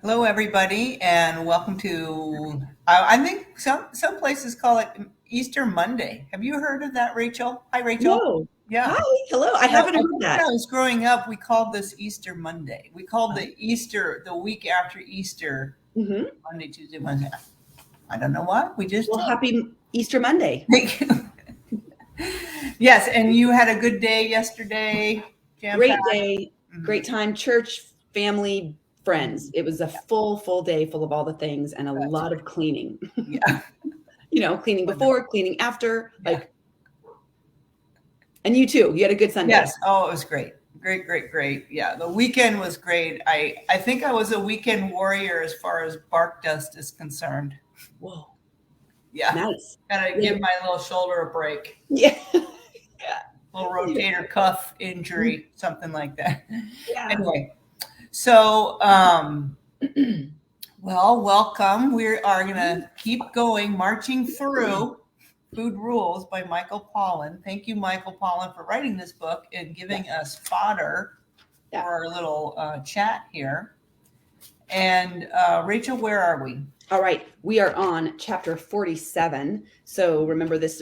Hello, everybody, and welcome to. I think some places call it Easter Monday. Have you heard of that, Rachel? Hi, Rachel. No. Yeah. Hi. Hello. I No, haven't I heard think when I that. was growing up, we called this Easter Monday. We called Oh. the Easter the week after Easter, hmm Monday, Tuesday, Wednesday. I don't know why. We just Well, did. happy Easter Monday. Thank you. Yes, and you had a good day yesterday, jam Great packed. day. Mhm. Great time. Church, family, friends. Mhm. It was a Yeah, full day full of all the things and a that's lot of great. cleaning. Yeah, Cleaning before, wonderful. cleaning after. Yeah. And you too. You had a good Sunday. Yes. Oh, it was great. Great, great, great. Yeah, the weekend was great. I think I was a weekend warrior as far as bark dust is concerned. Whoa. Yeah. Nice. Gotta Yeah. give my little shoulder a break. Yeah. Little rotator cuff injury, something like that. Yeah. Anyway, so well, welcome. We are gonna keep going, marching through Food Rules by Michael Pollan. Thank you, Michael Pollan, for writing this book and Yeah. giving us fodder Yeah. for our little chat here. And Rachel, where are we? All right, we are on chapter 47. So remember this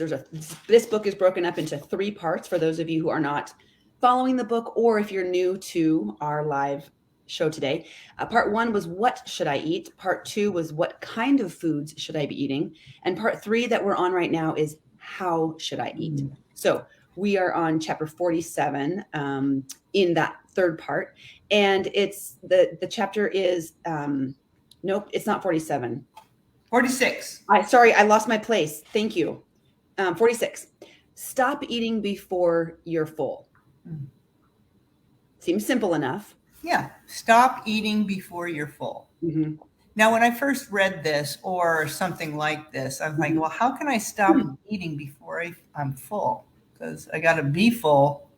book is broken up into 3 parts for those of you who are not following the book, or if you're new to our live show today. Part 1 was what should I eat? Part 2 was what kind of foods should I be eating? And part 3 that we're on right now is how should I eat? So we are on chapter 47 in that third part, and it's the chapter is nope, it's not 47. 46. Sorry, I lost my place. Thank you. 46. Stop eating before you're full. Seems simple enough. Yeah. Stop eating before you're full. Mm-hmm. Now, when I first read this or something like this, I'm like, well, how can I stop eating before I'm full? Because I got to be full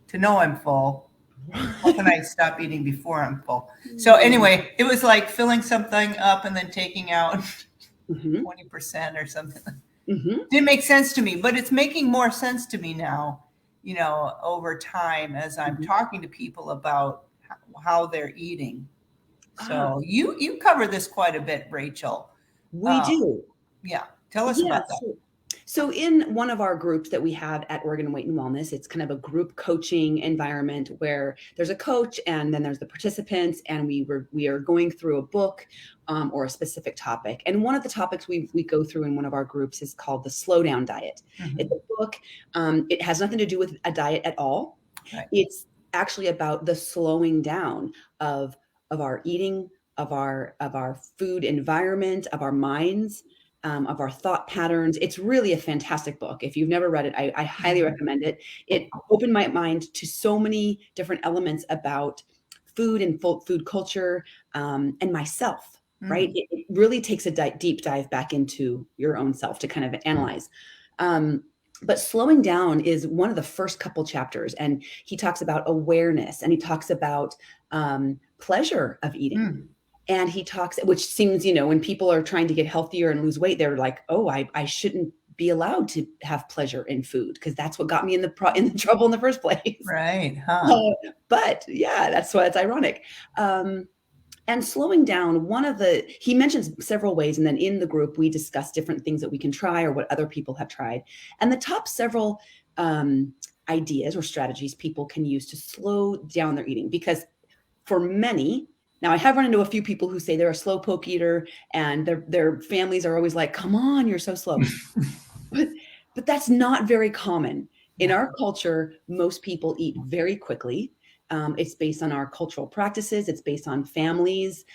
to know I'm full. How can I stop eating before I'm full? So anyway, it was like filling something up and then taking out 20% or something. Didn't make sense to me, but it's making more sense to me now, over time as I'm talking to people about how they're eating. So you cover this quite a bit, Rachel. We do. Yeah. Tell us Yeah. about that. So in one of our groups that we have at Oregon Weight and Wellness, it's kind of a group coaching environment where there's a coach and then there's the participants, and we are going through a book or a specific topic. And one of the topics we go through in one of our groups is called the Slow Down Diet. It's a book. It has nothing to do with a diet at all. Right. It's actually about the slowing down of our eating, of our food environment, of our minds. Of our thought patterns. It's really a fantastic book. If you've never read it, I highly recommend it. It opened my mind to so many different elements about food and food culture and myself, right? It really takes a deep dive back into your own self to kind of analyze. But slowing down is one of the first couple chapters, and he talks about awareness, and he talks about pleasure of eating. And he talks, which seems, when people are trying to get healthier and lose weight, they're like, oh, I shouldn't be allowed to have pleasure in food because that's what got me in the trouble in the first place. Right. Huh. But yeah, that's why it's ironic. And slowing down, he mentions several ways. And then in the group, we discuss different things that we can try or what other people have tried. And the top several ideas or strategies people can use to slow down their eating, because for many, now, I have run into a few people who say they're a slowpoke eater and their families are always like, come on, you're so slow. but that's not very common. In our culture, most people eat very quickly. It's based on our cultural practices. It's based on families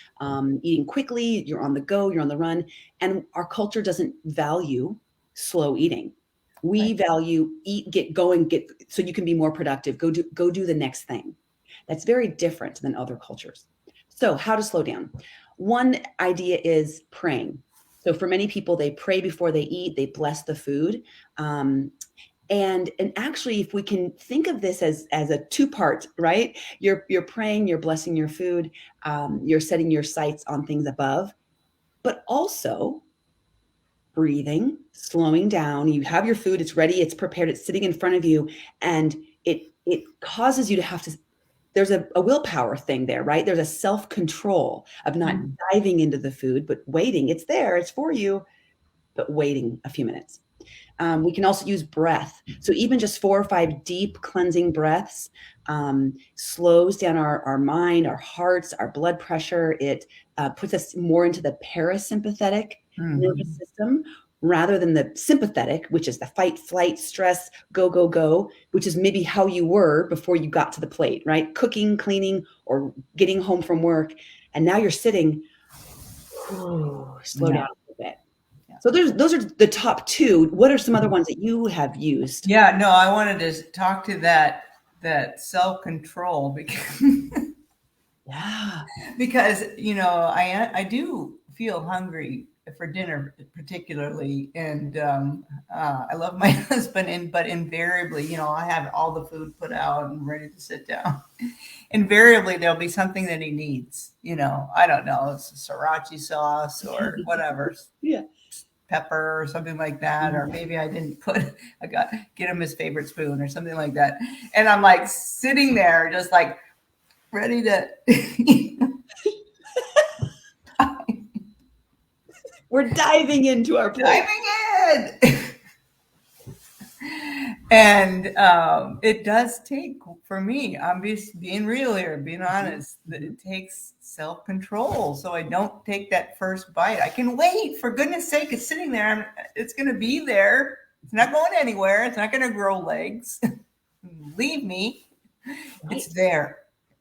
eating quickly. You're on the go, you're on the run. And our culture doesn't value slow eating. We value get going, so you can be more productive. Go do the next thing. That's very different than other cultures. So how to slow down? One idea is praying. So for many people, they pray before they eat, they bless the food. And actually, if we can think of this as a 2-part, right? You're praying, you're blessing your food, you're setting your sights on things above, but also breathing, slowing down. You have your food, it's ready, it's prepared, it's sitting in front of you, and it causes you to have to there's a willpower thing there, right? There's a self-control of not diving into the food, but waiting. It's there, it's for you, but waiting a few minutes. We can also use breath. So even just 4 or 5 deep cleansing breaths slows down our mind, our hearts, our blood pressure. It puts us more into the parasympathetic nervous system rather than the sympathetic, which is the fight, flight, stress, go, go, go, which is maybe how you were before you got to the plate, right? Cooking, cleaning, or getting home from work. And now you're sitting, slow down a little bit. So those are the top two. What are some other ones that you have used? Yeah, no, I wanted to talk to that self-control because Yeah. because I do feel hungry for dinner particularly, and I love my husband, but invariably, I have all the food put out and ready to sit down. Invariably there'll be something that he needs. I don't know, it's a sriracha sauce or whatever. Yeah. Pepper or something like that, or maybe I get him his favorite spoon or something like that, and I'm like sitting there just like ready to We're diving into our plate. diving in. And it does take, for me, I'm just being real here, being honest, that it takes self-control. So I don't take that first bite. I can wait, for goodness sake, it's sitting there. It's going to be there. It's not going anywhere. It's not going to grow legs. Leave me. It's there.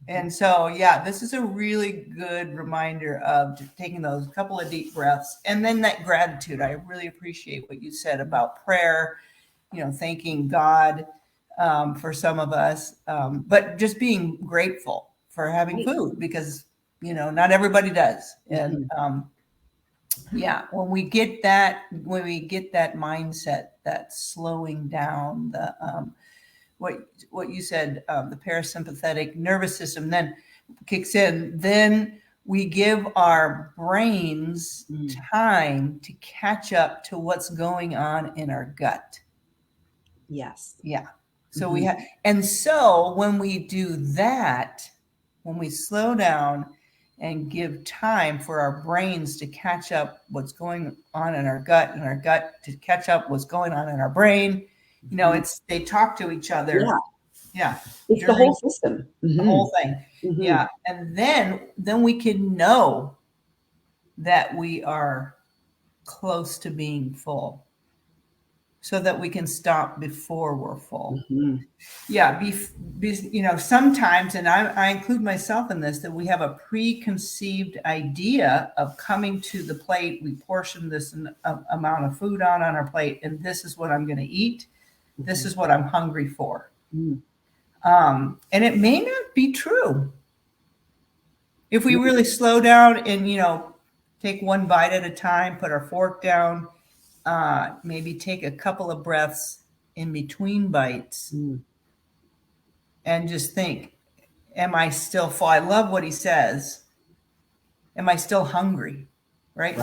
And so, yeah, this is a really good reminder of just taking those couple of deep breaths. And then that gratitude. I really appreciate what you said about prayer, thanking God for some of us, but just being grateful for having food, because, not everybody does. And yeah, when we get that mindset, that slowing down, the what you said, the parasympathetic nervous system then kicks in, then we give our brains time to catch up to what's going on in our gut. Yes. Yeah. So we have, and so when we do that, when we slow down and give time for our brains to catch up what's going on in our gut, and our gut to catch up what's going on in our brain, they talk to each other. Yeah. It's the whole system. The whole thing. Yeah. And then we can know that we are close to being full, so that we can stop before we're full. Yeah, sometimes, and I include myself in this, that we have a preconceived idea of coming to the plate. We portion this amount of food on our plate, and this is what I'm going to eat. This is what I'm hungry for. And it may not be true. If we really slow down and, take one bite at a time, put our fork down, maybe take a couple of breaths in between bites, and just think, am I still full? I love what he says. Am I still hungry? Right?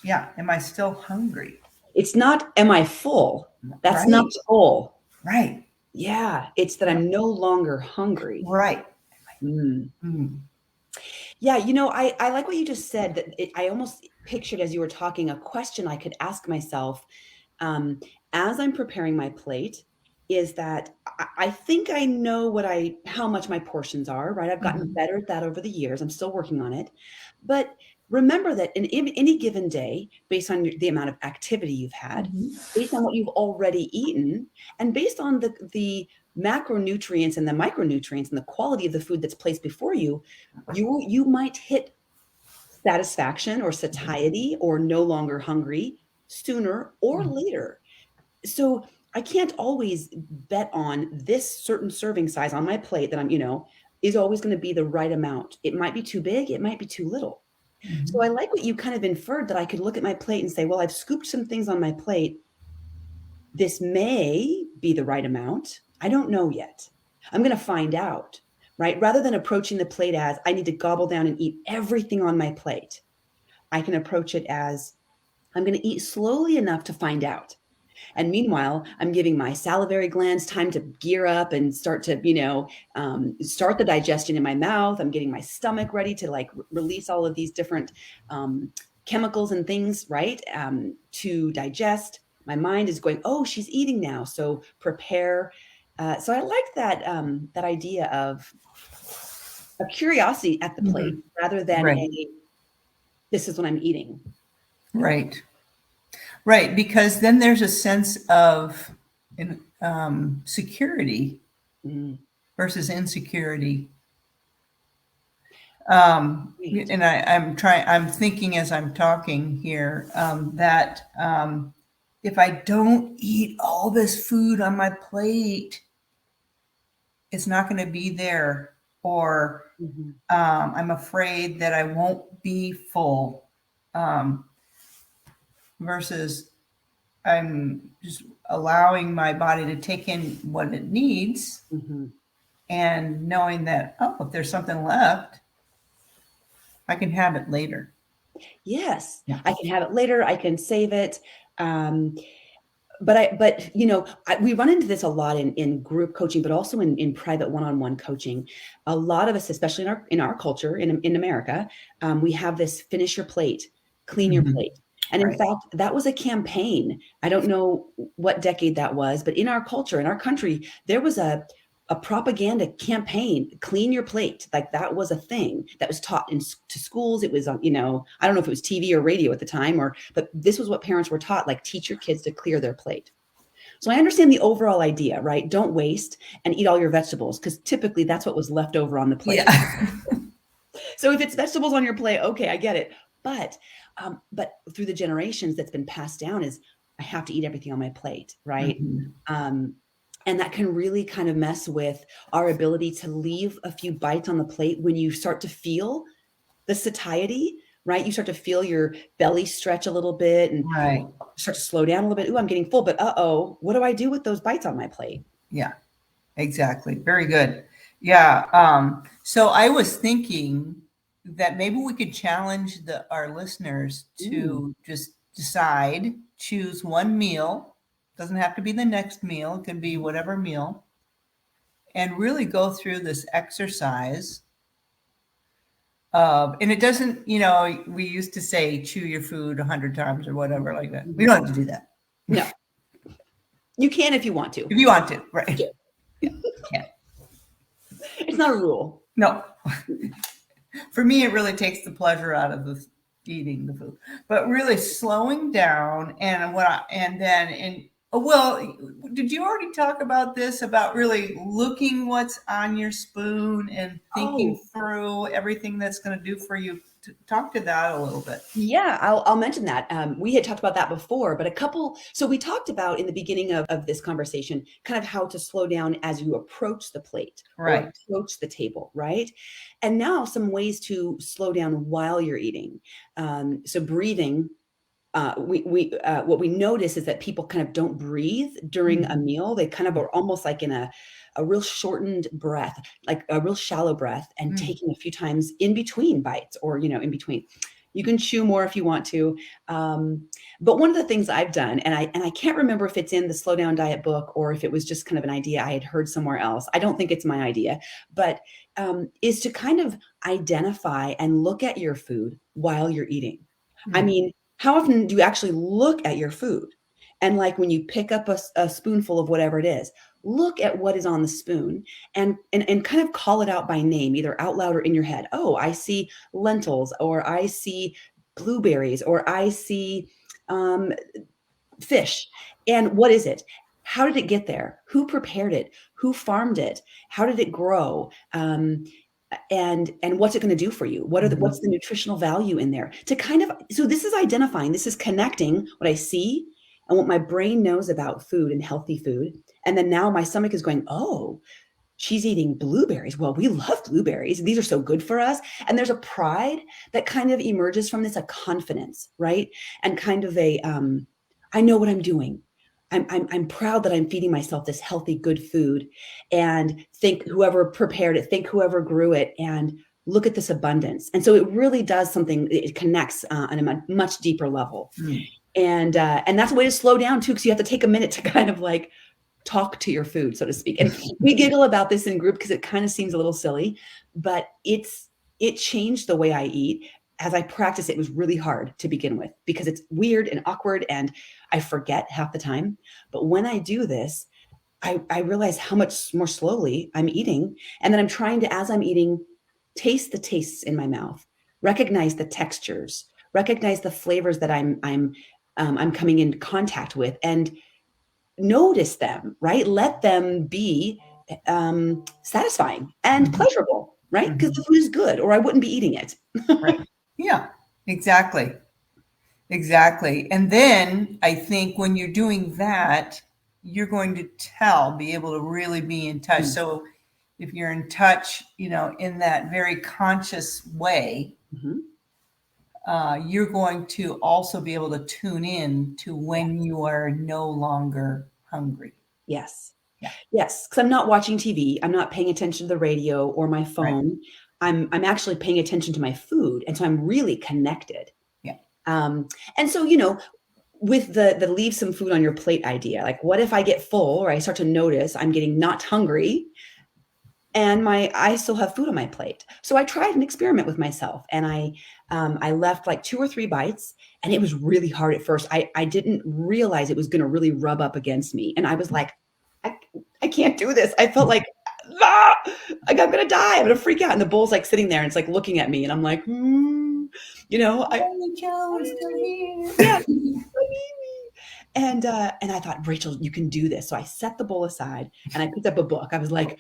Yeah. Am I still hungry? It's not, am I full? That's not the goal. Right. Yeah. It's that I'm no longer hungry. Right. Yeah. I like what you just said, that I almost pictured, as you were talking, a question I could ask myself as I'm preparing my plate, is that I think I know how much my portions are, right? I've gotten better at that over the years. I'm still working on it. But remember that in any given day, based on the amount of activity you've had, based on what you've already eaten, and based on the macronutrients and the micronutrients and the quality of the food that's placed before you, you might hit satisfaction or satiety or no longer hungry sooner or later. So I can't always bet on this certain serving size on my plate that is always going to be the right amount. It might be too big. It might be too little. So I like what you kind of inferred, that I could look at my plate and say, well, I've scooped some things on my plate. This may be the right amount. I don't know yet. I'm going to find out, right? Rather than approaching the plate as I need to gobble down and eat everything on my plate, I can approach it as I'm going to eat slowly enough to find out. And meanwhile, I'm giving my salivary glands time to gear up and start to, start the digestion in my mouth. I'm getting my stomach ready to like release all of these different chemicals and things, right? To digest. My mind is going, oh, she's eating now. So prepare. So I like that idea of a curiosity at the plate rather than Right. this is what I'm eating. Right. Right. Because then there's a sense of security versus insecurity. And I'm thinking as I'm talking here that if I don't eat all this food on my plate, it's not going to be there, or I'm afraid that I won't be full, versus I'm just allowing my body to take in what it needs and knowing that, oh, if there's something left, I can have it later. Yes, yeah. I can have it later. I can save it. But we run into this a lot in group coaching, but also in private one-on-one coaching. A lot of us, especially in our culture in America, we have this finish your plate, clean your plate. And in fact, that was a campaign. I don't know what decade that was, but in our culture, in our country, there was a propaganda campaign, clean your plate. Like that was a thing that was taught to schools. It was on, I don't know if it was TV or radio at the time, but this was what parents were taught, like teach your kids to clear their plate. So I understand the overall idea, right? Don't waste and eat all your vegetables, because typically that's what was left over on the plate. Yeah. So if it's vegetables on your plate, okay, I get it. But through the generations that's been passed down is I have to eat everything on my plate, right? And that can really kind of mess with our ability to leave a few bites on the plate when you start to feel the satiety, right? You start to feel your belly stretch a little bit and start to slow down a little bit. Ooh, I'm getting full, but what do I do with those bites on my plate? Yeah, exactly. Very good. Yeah. So I was thinking that maybe we could challenge our listeners to just choose one meal. Doesn't have to be the next meal. It can be whatever meal. And really go through this exercise and it doesn't, we used to say, chew your food 100 times or whatever like that. We don't have to do that. No. You can if you want to. If you want to, right. Yeah. It's not a rule. No. For me, it really takes the pleasure out of eating the food, but really slowing down. Did you already talk about this, about really looking what's on your spoon and thinking through everything that's going to do for you? Talk to that a little bit. Yeah, I'll mention that. We had talked about that before, but so we talked about in the beginning of this conversation, kind of how to slow down as you approach the plate or approach the table, right? And now some ways to slow down while you're eating. So breathing. What we notice is that people kind of don't breathe during a meal. They kind of are almost like in a real shortened breath, like a real shallow breath, and taking a few times in between bites or, in between. You can chew more if you want to. But one of the things I've done, and I can't remember if it's in the Slow Down Diet book or if it was just kind of an idea I had heard somewhere else. I don't think it's my idea, but is to kind of identify and look at your food while you're eating. I mean, how often do you actually look at your food? And like when you pick up a spoonful of whatever it is, look at what is on the spoon and kind of call it out by name, either out loud or in your head. Oh, I see lentils, or I see blueberries, or I see fish. And what is it? How did it get there? Who prepared it? Who farmed it? How did it grow? And what's it going to do for you? What's the nutritional value in there? So this is identifying, this is connecting what I see and what my brain knows about food and healthy food. And then now my stomach is going, oh, she's eating blueberries. Well, we love blueberries. These are so good for us. And there's a pride that kind of emerges from this, a confidence, right? And kind of I know what I'm doing. I'm proud that I'm feeding myself this healthy, good food, and think whoever prepared it, think whoever grew it, and look at this abundance. And so it really does something, it connects on a much deeper level. And that's a way to slow down too, because you have to take a minute to kind of like talk to your food, so to speak. And we giggle about this in group because it kind of seems a little silly, but it changed the way I eat. As I practiced, it was really hard to begin with because it's weird and awkward and I forget half the time. But when I do this, I realize how much more slowly I'm eating. And then I'm trying to, as I'm eating, taste the tastes in my mouth, recognize the textures, recognize the flavors that I'm coming in contact with, and notice them, right? Let them be satisfying and pleasurable, right? Because the food is good, or I wouldn't be eating it. Right. Yeah, exactly. Exactly. And then I think when you're doing that, you're going to be able to really be in touch. So if you're in touch, in that very conscious way, you're going to also be able to tune in to when you are no longer hungry. Yes. Yeah. Yes. Because I'm not watching TV. I'm not paying attention to the radio or my phone. Right. I'm actually paying attention to my food. And so I'm really connected. Yeah. And so, with the leave some food on your plate idea, like what if I get full or I start to notice I'm getting not hungry and I still have food on my plate. So I tried an experiment with myself and I left like 2 or 3 bites and it was really hard at first. I didn't realize it was going to really rub up against me. And I was like, I can't do this. I felt like, I'm going to die. I'm going to freak out. And the bowl's like sitting there and it's like looking at me and I'm like, Joe is still here. Yeah. And I thought, Rachel, you can do this. So I set the bowl aside and I picked up a book. I was like,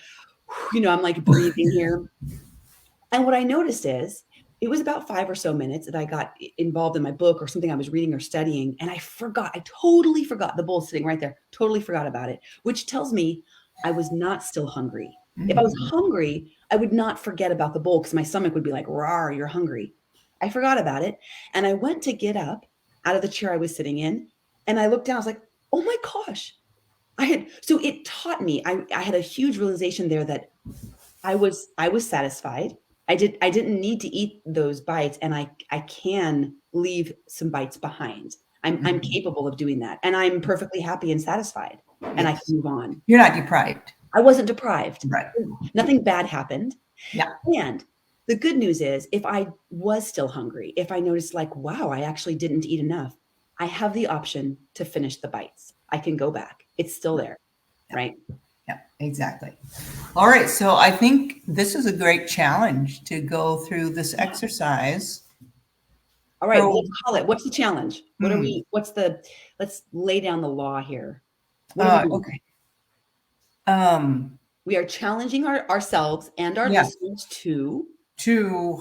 I'm like breathing here. And what I noticed is it was about 5 or so minutes that I got involved in my book or something I was reading or studying. And I totally forgot the bowl sitting right there, totally forgot about it, which tells me I was not still hungry. If I was hungry, I would not forget about the bowl because my stomach would be like, rawr, you're hungry. I forgot about it. And I went to get up out of the chair I was sitting in. And I looked down, I was like, oh my gosh. So it taught me, I had a huge realization there that I was satisfied. I didn't need to eat those bites and I can leave some bites behind. I'm capable of doing that. And I'm perfectly happy and satisfied and I can move on. You're not deprived. I wasn't deprived. Right. Nothing bad happened. Yeah. And the good news is if I was still hungry, if I noticed like, wow, I actually didn't eat enough, I have the option to finish the bites. I can go back. It's still there. Right. Yeah, exactly. All right. So I think this is a great challenge to go through this exercise. All right. Let's call it. What's the challenge? Let's lay down the law here. Okay. We are challenging ourselves and our listeners to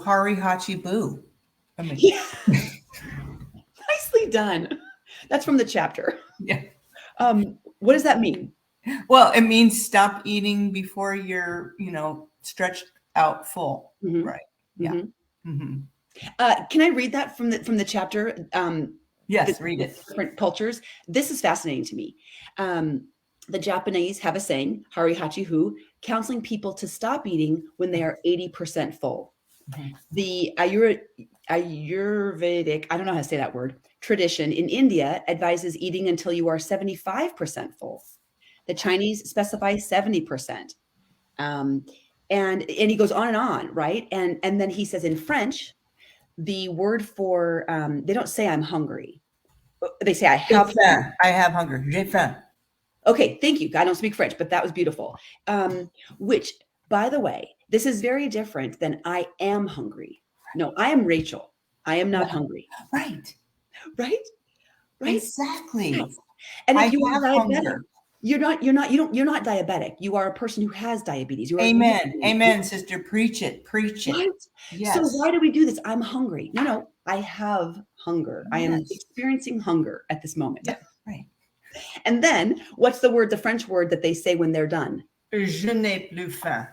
Hara, hachi, boo. Yeah. Nicely done. That's from the chapter. Yeah. What does that mean? Well, it means stop eating before you're, stretched out full. Right. Yeah. Can I read that from the chapter? Yes, read it. Different cultures. This is fascinating to me. The Japanese have a saying, Hari Hachi Hu, counseling people to stop eating when they are 80% full. The Ayurvedic, I don't know how to say that word, tradition in India advises eating until you are 75% full. The Chinese specify 70%. And he goes on, right? And then he says in French, the word for, they don't say I'm hungry. They say I have faim. I have hunger. J'ai faim. Okay, thank you. I don't speak French, but that was beautiful. Which, by the way, this is very different than I am hungry. No, I am Rachel. I am not hungry. Right. Right? Exactly. Yes. And if you are diabetic, hunger. you're not diabetic. You are a person who has diabetes. Amen, sister. Preach it. Right? Yes. So why do we do this? I'm hungry. No, I have hunger. Yes. I am experiencing hunger at this moment. Yeah, right. And then what's the French word that they say when they're done? Je n'ai plus faim.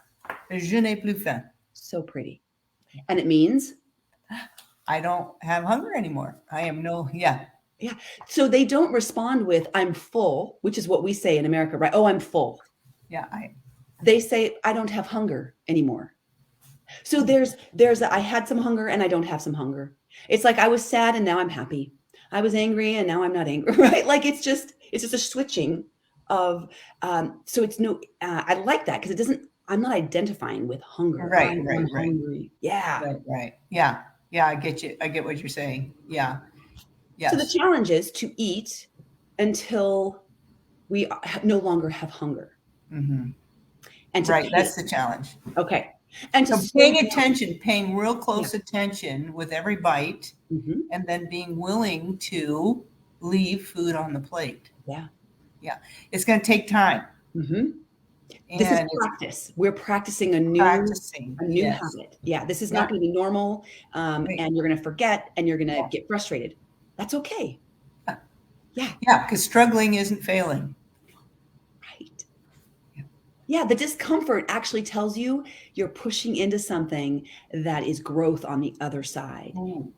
Je n'ai plus faim. So pretty. And it means? I don't have hunger anymore. Yeah. So they don't respond with, I'm full, which is what we say in America, right? Oh, I'm full. Yeah. They say, I don't have hunger anymore. So there's I had some hunger and I don't have some hunger. It's like I was sad and now I'm happy. I was angry and now I'm not angry, right? Like it's just a switching of so it's no I like that because it doesn't I'm not identifying with hunger. I Right, am right, right, hungry. Yeah. right, right. Yeah, yeah, I get you. I get what you're saying. Yeah, So the yes. challenge is to eat until we no longer have hunger Hmm. and to Right, pay. that's the challenge. Okay. And to So slow paying down. attention, paying real Yeah. close attention with every bite, Hmm. and then being willing to leave food on the plate. Yeah. Yeah, it's going to take time, Hmm. This is and it's practice. We're practicing practicing. a new Yes. habit. Yeah. This is Yeah. not going to be normal. Right. And you're going to forget and you're going to Yeah. get frustrated. That's okay. Yeah. Yeah. Because struggling isn't failing. Right. Yeah, the discomfort actually tells you you're pushing into something that is growth on the other side. Ooh,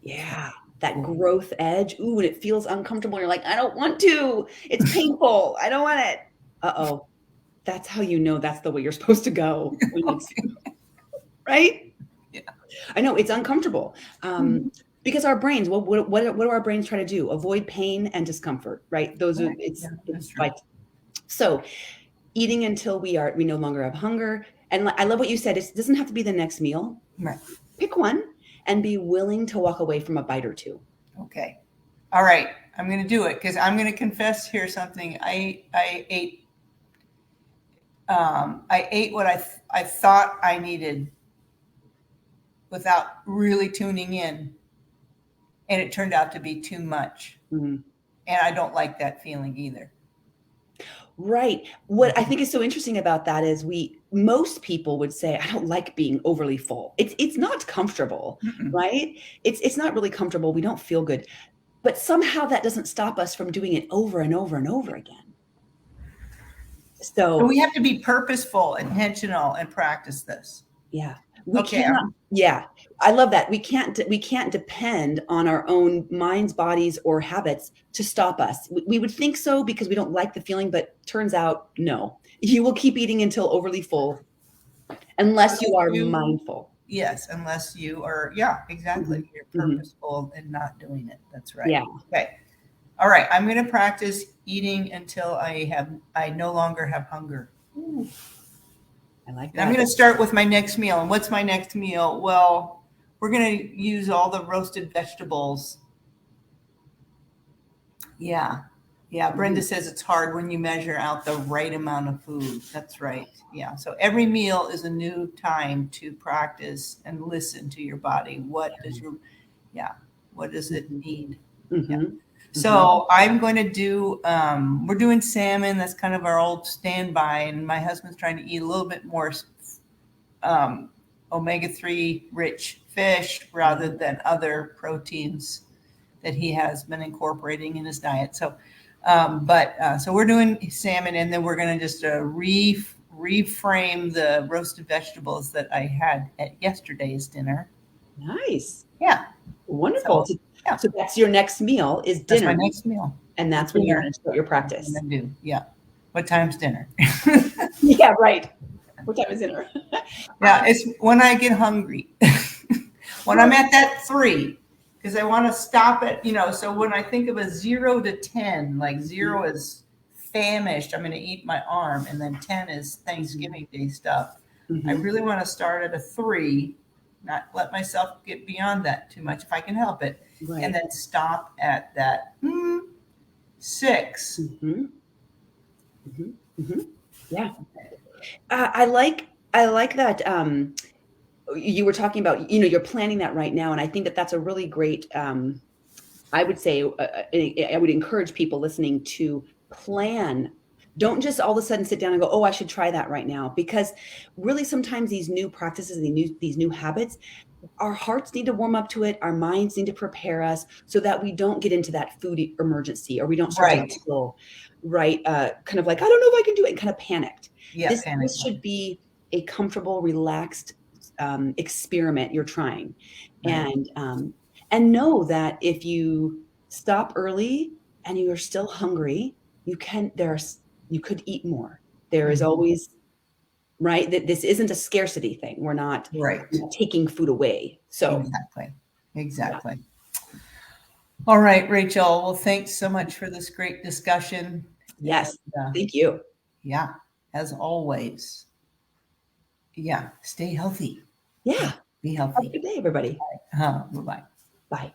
Yeah, that cool. growth edge. Ooh, and it feels uncomfortable. You're like, I don't want to. It's painful. I don't want it. Uh-oh. That's how you know that's the way you're supposed to go when it's Okay. right. Yeah. I know it's uncomfortable. Mhm. Because our brains, what do our brains try to do? Avoid pain and discomfort, right? Those are Right. Yeah, that's it's true. like so eating until we no longer have hunger. And I love what you said. It doesn't have to be the next meal. Right. Pick one and be willing to walk away from a bite or two. Okay. All right. I'm going to do it because I'm going to confess here something. I ate what I thought I needed without really tuning in, and it turned out to be too much. Mhm. And I don't like that feeling either. Right. What I think is so interesting about that is most people would say, I don't like being overly full. It's not comfortable, Mm-mm. right? It's not really comfortable. We don't feel good. But somehow that doesn't stop us from doing it over and over and over again. So So we have to be purposeful, intentional, and practice this. yeah, we Okay. cannot. Yeah, I love that. We can't depend on our own minds, bodies, or habits to stop us. We would think so because we don't like the feeling, but turns out no. You will keep eating until overly full unless you Unless are you, mindful. yes, unless you are, yeah, Mhm, exactly. You're mhm. purposeful and not doing it. That's right. Yeah, Okay. All right. I'm going to practice eating until I no longer have hunger. Ooh, I like And I'm that. going to start with my next meal. And what's my next meal? Well, we're going to use all the roasted vegetables. Yeah. Yeah. Brenda Mhm. says it's hard when you measure out the right amount of food. That's right. Yeah. So every meal is a new time to practice and listen to your body. Yeah, what does it Mhm, need? Yeah. mhm, mhm. So I'm going to do, we're doing salmon. That's kind of our old standby. And my husband's trying to eat a little bit more omega-3 rich fish rather than other proteins that he has been incorporating in his diet. So we're doing salmon, and then we're going to just reframe the roasted vegetables that I had at yesterday's dinner. Nice. Yeah. Wonderful. So yeah, So that's your next meal is that's dinner, my next meal. and For that's when you're dinner. going to start your That's what practice. I'm gonna do. Yeah. What time's dinner? Yeah, right. What time is dinner? Yeah, it's when I get hungry. When I'm at that 3, because I want to stop it, so when I think of a 0 to 10, like 0 is famished, I'm going to eat my arm, and then 10 is Thanksgiving Day stuff. I Mhm. really want to start at a 3, not let myself get beyond that too much if I can help it, and Right. then stop at that 6. Mhm, mhm, mhm. Yeah. I like that, you were talking about, you're planning that right now, and I think that that's a really great, I would say, I would encourage people listening to plan. Don't just all of a sudden sit down and go, "Oh, I should try that right now," because really sometimes these new practices, these new habits, our hearts need to warm up to it, our minds need to prepare us so that we don't get into that food emergency or we don't start to Right. feel right, kind of like, "I don't know if I can do it," and kind of panicked. Yeah, This panic. should be a comfortable, relaxed, experiment you're trying, Right. and know that if you stop early and you are still hungry, you could eat more. There is Mhm. always right? That this isn't a scarcity thing. We're Right. not taking food away. So, Exactly. yeah. Exactly. All right, Rachel. Well, thanks so much for this great discussion. Yes. And, Thank you. yeah, as always. Yeah, stay healthy. Yeah. Be Have a healthy. good day, everybody. Bye-bye. Bye.